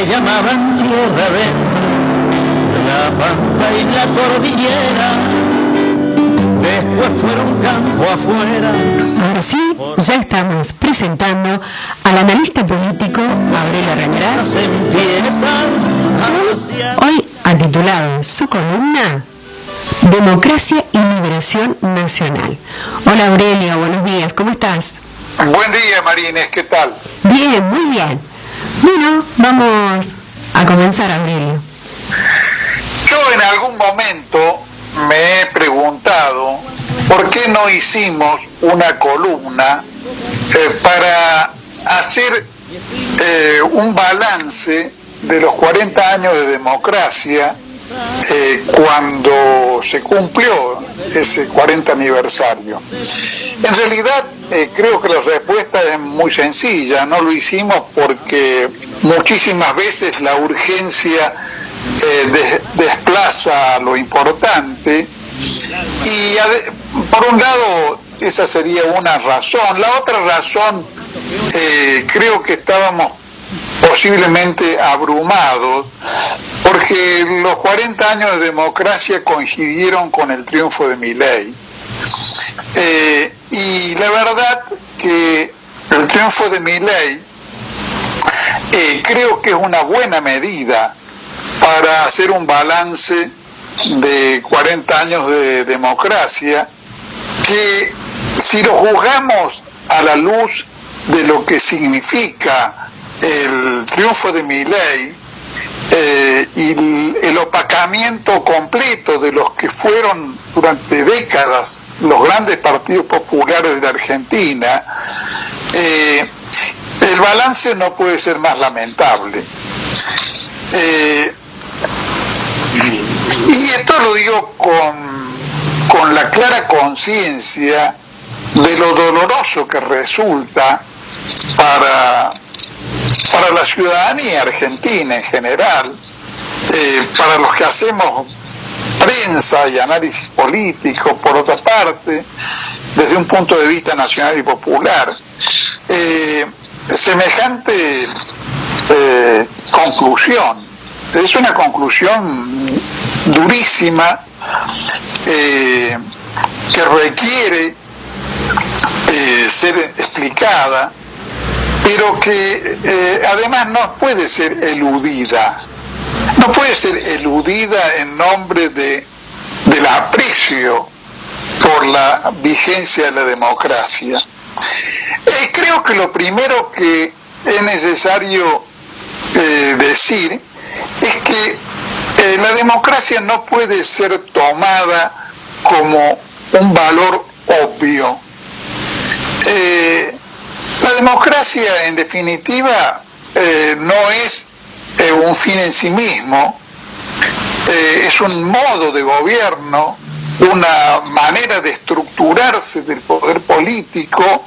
le llamaban tierra adentro, la pampa y la cordillera, después fueron campo afuera. Ahora sí, ya estamos presentando al analista político Aurelio Reñarás. Hoy ha titulado su columna Democracia y Liberación Nacional. Hola Aurelio, buenos días, ¿cómo estás? Buen día, Marines, ¿qué tal? Bien, muy bien. Bueno, vamos a comenzar, Aurelio. Yo en algún momento me he preguntado por qué no hicimos una columna para hacer un balance de los 40 años de democracia cuando se cumplió ese 40 aniversario. En realidad creo que la respuesta es muy sencilla. No lo hicimos porque muchísimas veces la urgencia desplaza lo importante y por un lado esa sería una razón. La otra razón, creo que estábamos posiblemente abrumados porque los 40 años de democracia coincidieron con el triunfo de Milei, y la verdad que el triunfo de Milei creo que es una buena medida para hacer un balance de 40 años de democracia, que si lo juzgamos a la luz de lo que significa el triunfo de Milei y el opacamiento completo de los que fueron durante décadas los grandes partidos populares de la Argentina, el balance no puede ser más lamentable. Y esto lo digo con la clara conciencia de lo doloroso que resulta para la ciudadanía argentina en general, para los que hacemos prensa y análisis político, por otra parte, desde un punto de vista nacional y popular, semejante conclusión. Es una conclusión durísima que requiere ser explicada, pero que además no puede ser eludida. No puede ser eludida en nombre del aprecio por la vigencia de la democracia. Creo que lo primero que es necesario decir es que la democracia no puede ser tomada como un valor obvio. La democracia, en definitiva, no es un fin en sí mismo, es un modo de gobierno, una manera de estructurarse del poder político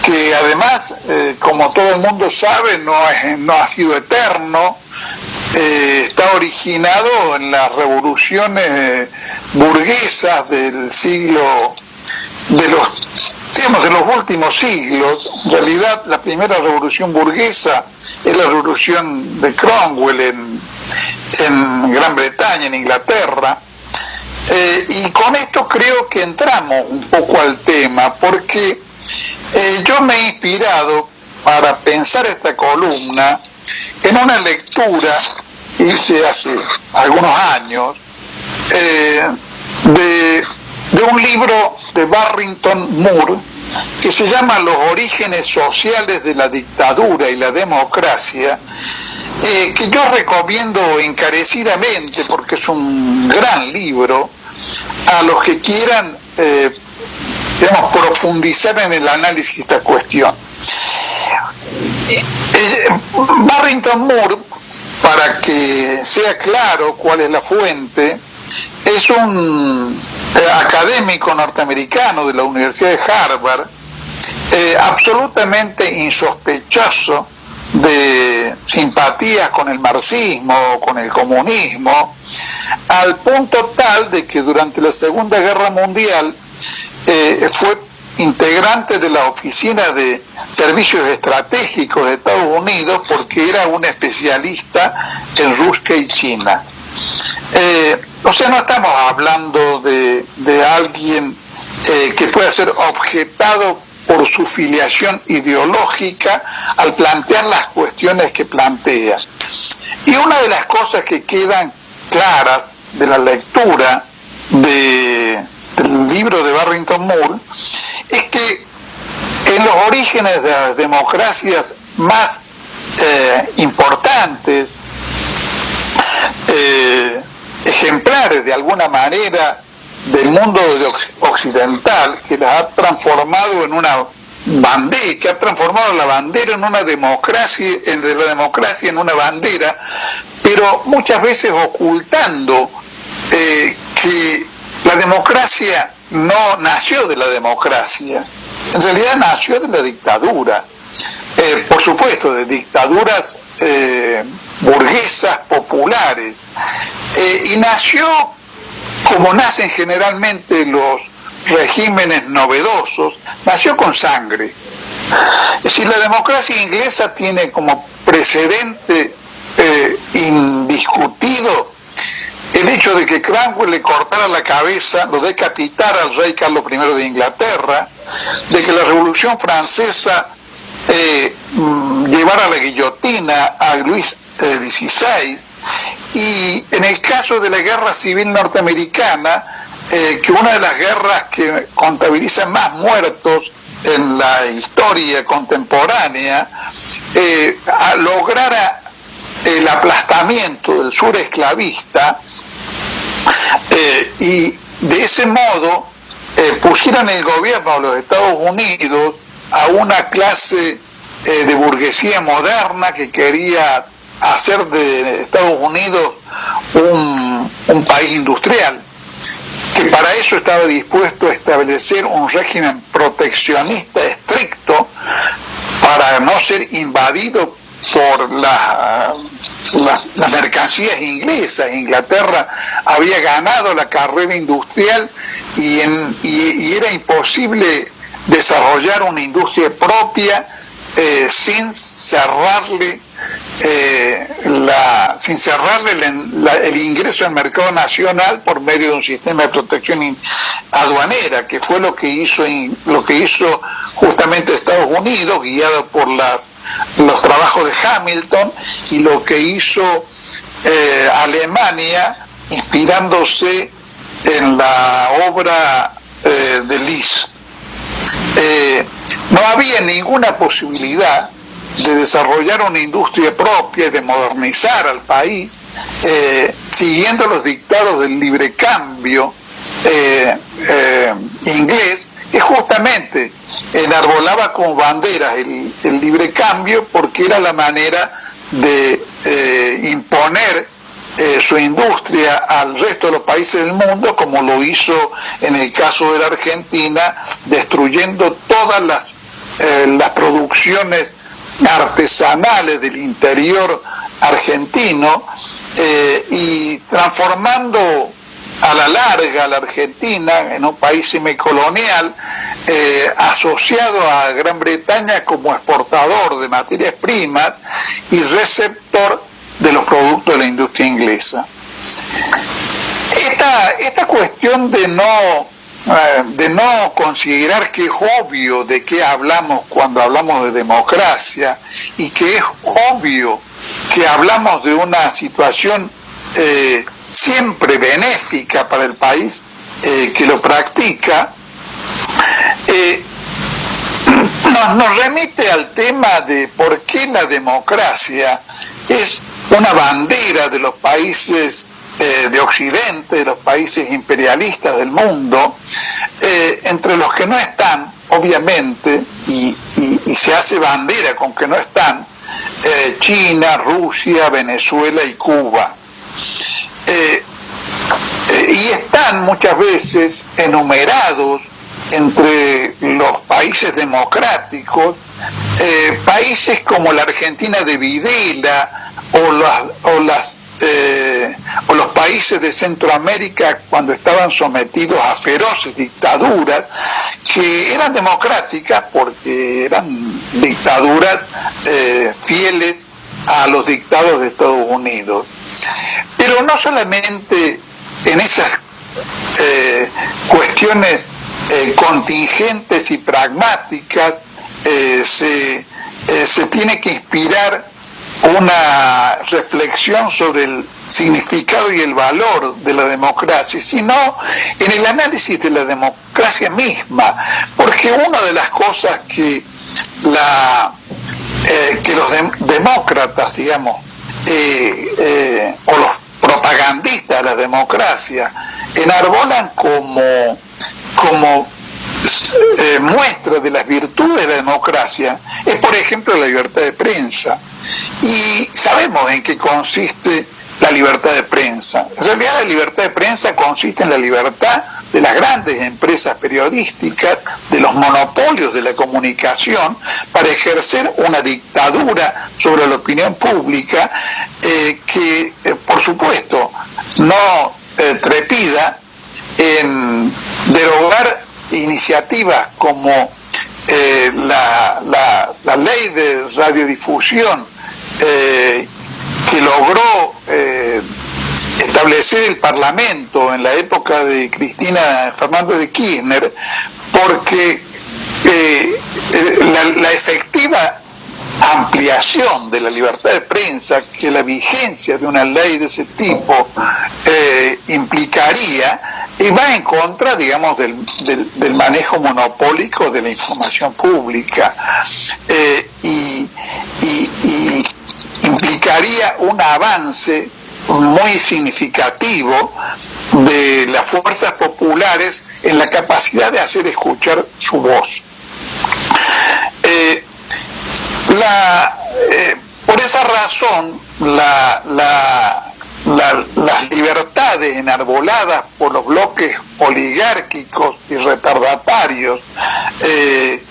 que además, como todo el mundo sabe, no ha sido eterno. Está originado en las revoluciones burguesas del siglo, de los últimos siglos. En realidad, la primera revolución burguesa es la revolución de Cromwell en Gran Bretaña, en Inglaterra. Y con esto creo que entramos un poco al tema, porque yo me he inspirado para pensar esta columna en una lectura que hice hace algunos años de un libro de Barrington Moore que se llama Los orígenes sociales de la dictadura y la democracia, que yo recomiendo encarecidamente porque es un gran libro a los que quieran profundizar en el análisis de esta cuestión. Barrington Moore, para que sea claro cuál es la fuente, es un académico norteamericano de la Universidad de Harvard, absolutamente insospechoso de simpatías con el marxismo o con el comunismo, al punto tal de que durante la Segunda Guerra Mundial fue integrante de la Oficina de Servicios Estratégicos de Estados Unidos porque era una especie especialista en Rusia y China. O sea, no estamos hablando de alguien que pueda ser objetado por su filiación ideológica al plantear las cuestiones que plantea. Y una de las cosas que quedan claras de la lectura del libro de Barrington Moore es que en los orígenes de las democracias más importantes, ejemplares de alguna manera del mundo occidental, que las ha transformado en una bandera, que ha transformado la bandera en una democracia, de la democracia en una bandera, pero muchas veces ocultando que la democracia no nació de la democracia, en realidad nació de la dictadura, por supuesto, de dictaduras burguesas populares, y nació como nacen generalmente los regímenes novedosos, nació con sangre. Es decir, la democracia inglesa tiene como precedente indiscutido el hecho de que Cromwell le cortara la cabeza, lo decapitara al rey Carlos I de Inglaterra, de que la Revolución Francesa llevara a la guillotina a Luis XVI, y en el caso de la Guerra Civil Norteamericana, que una de las guerras que contabiliza más muertos en la historia contemporánea, lograra el aplastamiento del sur esclavista, y de ese modo pusieran el gobierno de los Estados Unidos a una clase de burguesía moderna que quería hacer de Estados Unidos un país industrial, que para eso estaba dispuesto a establecer un régimen proteccionista estricto para no ser invadido por las mercancías inglesas. Inglaterra había ganado la carrera industrial y era imposible desarrollar una industria propia sin cerrarle el ingreso al mercado nacional por medio de un sistema de protección aduanera, que fue lo que hizo justamente Estados Unidos, guiado por los trabajos de Hamilton, y lo que hizo Alemania, inspirándose en la obra de Liszt. No había ninguna posibilidad de desarrollar una industria propia y de modernizar al país siguiendo los dictados del libre cambio inglés, que justamente enarbolaba como banderas el libre cambio, porque era la manera de imponer su industria al resto de los países del mundo, como lo hizo en el caso de la Argentina, destruyendo todas las producciones artesanales del interior argentino, y transformando a la larga a la Argentina en un país semicolonial, asociado a Gran Bretaña como exportador de materias primas y receptor de los productos de la industria inglesa. Esta cuestión de no considerar que es obvio de qué hablamos cuando hablamos de democracia, y que es obvio que hablamos de una situación siempre benéfica para el país que lo practica, nos remite al tema de por qué la democracia es una bandera de los países de Occidente, de los países imperialistas del mundo, entre los que no están, obviamente, y se hace bandera con que no están, China, Rusia, Venezuela y Cuba. Y están muchas veces enumerados entre los países democráticos, países como la Argentina de Videla o los países de Centroamérica cuando estaban sometidos a feroces dictaduras que eran democráticas porque eran dictaduras fieles a los dictados de Estados Unidos. Pero no solamente en esas cuestiones contingentes y pragmáticas se tiene que inspirar una reflexión sobre el significado y el valor de la democracia, sino en el análisis de la democracia misma, porque una de las cosas que los demócratas, digamos, o los propagandistas de la democracia enarbolan como muestra de las virtudes de la democracia es, por ejemplo, la libertad de prensa. Y sabemos en qué consiste la libertad de prensa. En realidad, la libertad de prensa consiste en la libertad de las grandes empresas periodísticas, de los monopolios de la comunicación, para ejercer una dictadura sobre la opinión pública que, por supuesto, no trepida en derogar iniciativas como la ley de radiodifusión que logró establecer el Parlamento en la época de Cristina Fernández de Kirchner, porque la efectiva ampliación de la libertad de prensa que la vigencia de una ley de ese tipo implicaría, y va en contra, digamos, del manejo monopólico de la información pública, y implicaría un avance muy significativo de las fuerzas populares en la capacidad de hacer escuchar su voz. Por esa razón, las libertades enarboladas por los bloques oligárquicos y retardatarios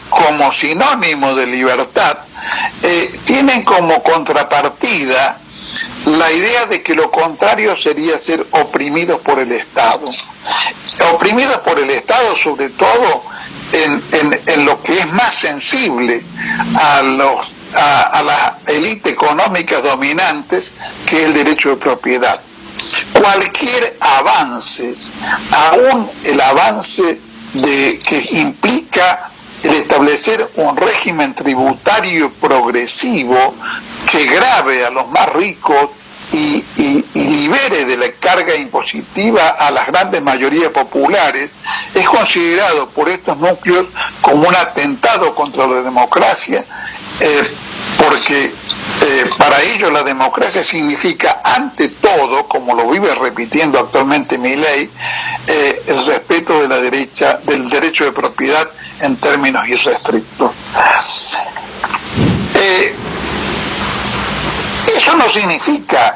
como sinónimo de libertad tienen como contrapartida la idea de que lo contrario sería ser oprimidos por el Estado. Oprimidos por el Estado, sobre todo en lo que es más sensible a las élites económicas dominantes, que es el derecho de propiedad. Cualquier avance, aún el avance que implica el establecer un régimen tributario progresivo que grave a los más ricos y libere de la carga impositiva a las grandes mayorías populares, es considerado por estos núcleos como un atentado contra la democracia, porque para ellos la democracia significa, ante todo, como lo vive repitiendo actualmente Milei, el respeto de del derecho de propiedad en términos irrestrictos.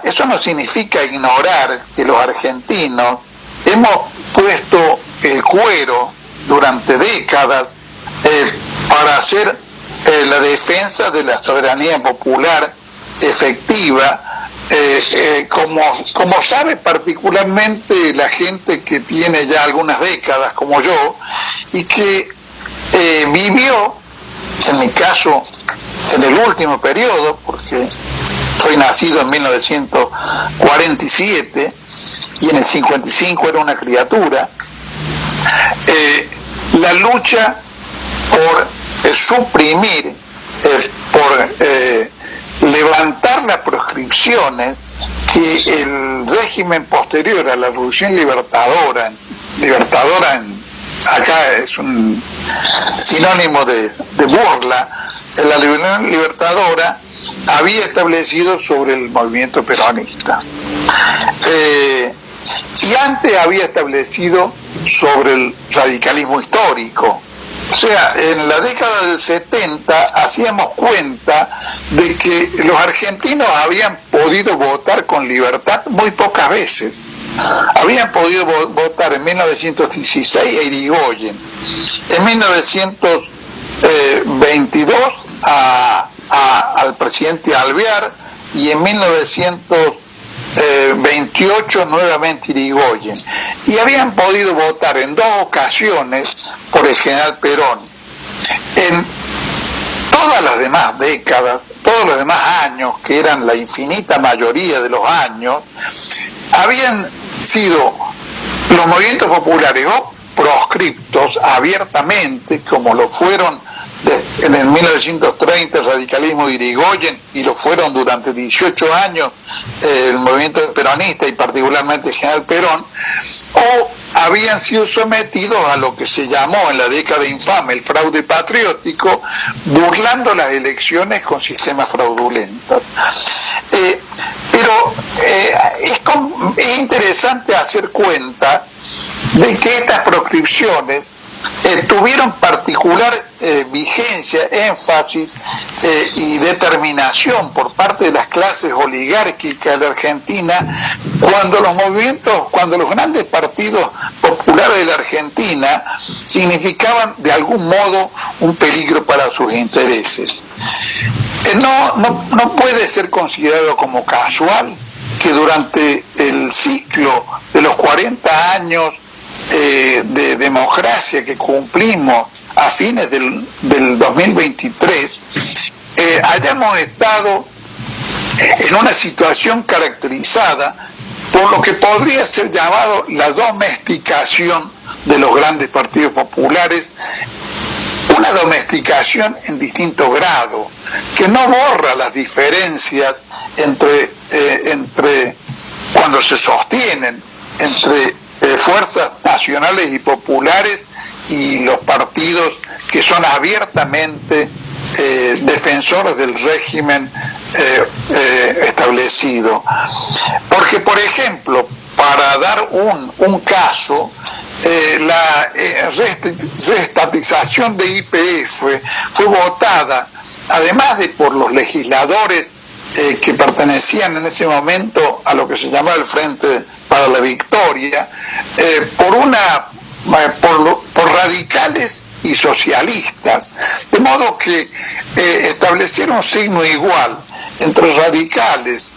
Eso no significa ignorar que los argentinos hemos puesto el cuero durante décadas para hacer la defensa de la soberanía popular efectiva, como sabe particularmente la gente que tiene ya algunas décadas como yo, y que vivió, en mi caso, en el último periodo, porque soy nacido en 1947 y en el 55 era una criatura, la lucha por suprimir, por levantar las proscripciones que el régimen posterior a la Revolución Libertadora acá es un sinónimo de burla, la Revolución Libertadora había establecido sobre el movimiento peronista, y antes había establecido sobre el radicalismo histórico. O sea, en la década del 70 hacíamos cuenta de que los argentinos habían podido votar con libertad muy pocas veces. Habían podido votar en 1916 a Irigoyen, en 1922 al presidente Alvear, y en 1928 nuevamente Irigoyen, y habían podido votar en 2 ocasiones por el general Perón. En todas las demás décadas, todos los demás años, que eran la infinita mayoría de los años, habían sido los movimientos populares o proscriptos abiertamente, como lo fueron en el 1930 el radicalismo de Irigoyen, y lo fueron durante 18 años el movimiento peronista y particularmente el general Perón, o habían sido sometidos a lo que se llamó en la década infame el fraude patriótico, burlando las elecciones con sistemas fraudulentos. Pero es interesante hacer cuenta de que estas proscripciones tuvieron particular vigencia, énfasis y determinación por parte de las clases oligárquicas de la Argentina cuando los grandes partidos populares de la Argentina significaban de algún modo un peligro para sus intereses. No puede ser considerado como casual que durante el ciclo de los 40 años de democracia que cumplimos a fines del 2023, hayamos estado en una situación caracterizada por lo que podría ser llamado la domesticación de los grandes partidos populares, una domesticación en distinto grado, que no borra las diferencias entre cuando se sostienen entre fuerzas nacionales y populares y los partidos que son abiertamente defensores del régimen establecido. Porque, por ejemplo, para dar un caso, la reestatización de YPF fue votada, además de por los legisladores que pertenecían en ese momento a lo que se llamaba el Frente para la Victoria, por radicales y socialistas, de modo que establecieron un signo igual entre radicales,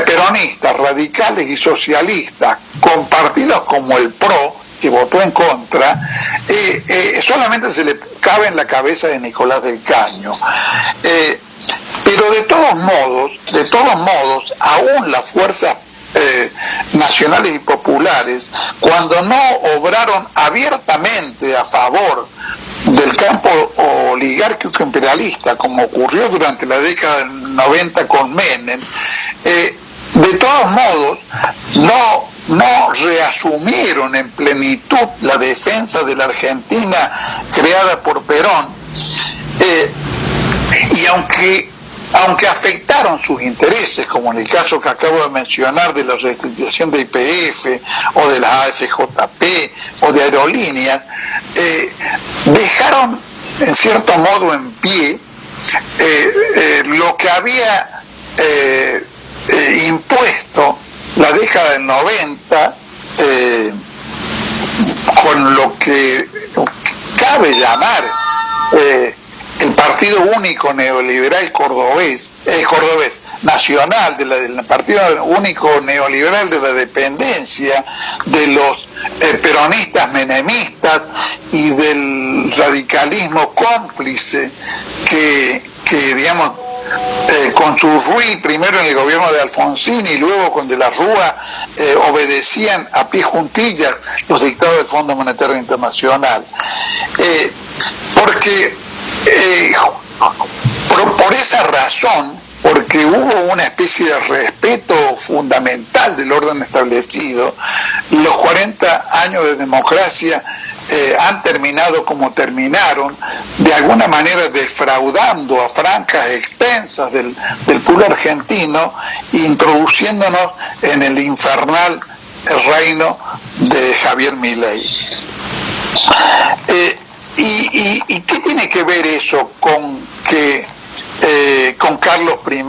peronistas, radicales y socialistas, con partidos como el PRO, que votó en contra, solamente se le cabe en la cabeza de Nicolás del Caño. Pero de todos modos, aún las fuerzas nacionales y populares, cuando no obraron abiertamente a favor del campo oligárquico imperialista, como ocurrió durante la década del 90 con Menem, de todos modos no reasumieron en plenitud la defensa de la Argentina creada por Perón, y aunque afectaron sus intereses, como en el caso que acabo de mencionar de la restitución de YPF o de la AFJP o de aerolíneas, dejaron en cierto modo en pie lo que había impuesto la década del 90, con lo que cabe llamar el Partido Único Neoliberal Cordobés Nacional, del Partido Único Neoliberal de la Dependencia, de los peronistas menemistas y del radicalismo cómplice que digamos, con su ruin, primero en el gobierno de Alfonsín y luego con De la Rúa, obedecían a pie juntillas los dictados del Fondo Monetario Internacional. Por esa razón, porque hubo una especie de respeto fundamental del orden establecido, los 40 años de democracia han terminado como terminaron, de alguna manera defraudando a franjas extensas del pueblo argentino, introduciéndonos en el infernal reino de Javier Milei. ¿Y qué tiene que ver eso con Carlos I,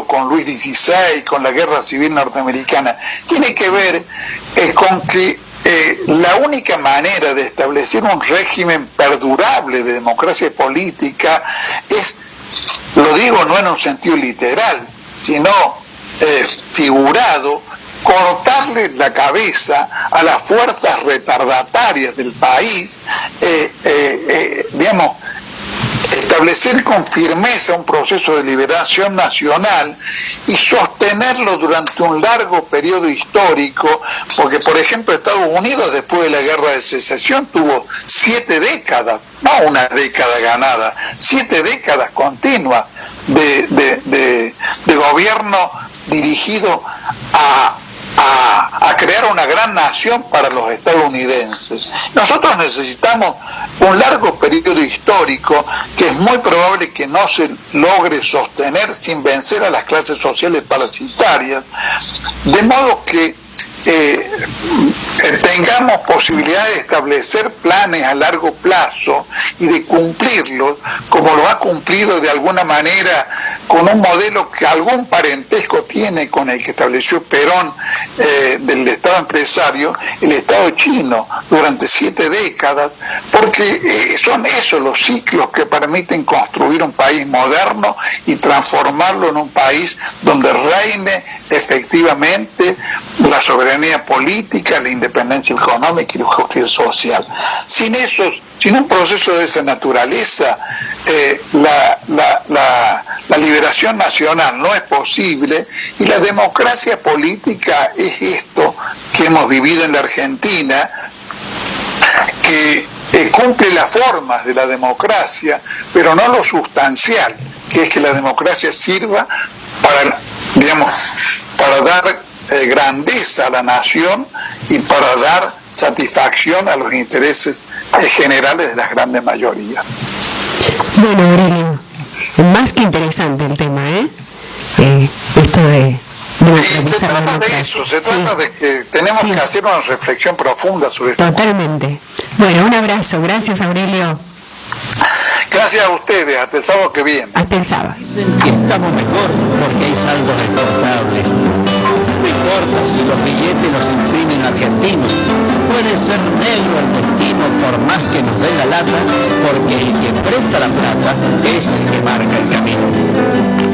con Luis XVI, con la Guerra Civil Norteamericana? Tiene que ver con que la única manera de establecer un régimen perdurable de democracia política es, lo digo no en un sentido literal, sino figurado, cortarle la cabeza a las fuerzas retardatarias del país, digamos, establecer con firmeza un proceso de liberación nacional y sostenerlo durante un largo periodo histórico, porque por ejemplo Estados Unidos después de la guerra de secesión tuvo 7 décadas, no una década ganada, 7 décadas continuas de gobierno dirigido a crear una gran nación para los estadounidenses. Nosotros necesitamos un largo periodo histórico que es muy probable que no se logre sostener sin vencer a las clases sociales parasitarias, de modo que tengamos posibilidad de establecer planes a largo plazo y de cumplirlos como lo ha cumplido de alguna manera con un modelo que algún parentesco tiene con el que estableció Perón del Estado empresario, el Estado chino, durante 7 décadas, porque son esos los ciclos que permiten construir un país moderno y transformarlo en un país donde reine efectivamente la soberanía política, la independencia económica y la justicia social. Sin un proceso de esa naturaleza, la liberación nacional no es posible, y la democracia política es esto que hemos vivido en la Argentina, que cumple las formas de la democracia, pero no lo sustancial, que es que la democracia sirva para dar grandeza a la nación y para dar satisfacción a los intereses generales de las grandes mayorías. Bueno, Aurelio, más que interesante el tema, esto de se trata de eso, se trata de que tenemos que hacer una reflexión profunda sobre esto. Totalmente. Bueno, un abrazo, gracias Aurelio. Gracias a ustedes, hasta el sábado que viene. Hasta el sábado. Dicen que estamos mejor porque hay saldos reportables. No importa si los billetes los imprimen argentinos, puede ser negro el destino por más que nos dé la lata, porque el que presta la plata es el que marca el camino.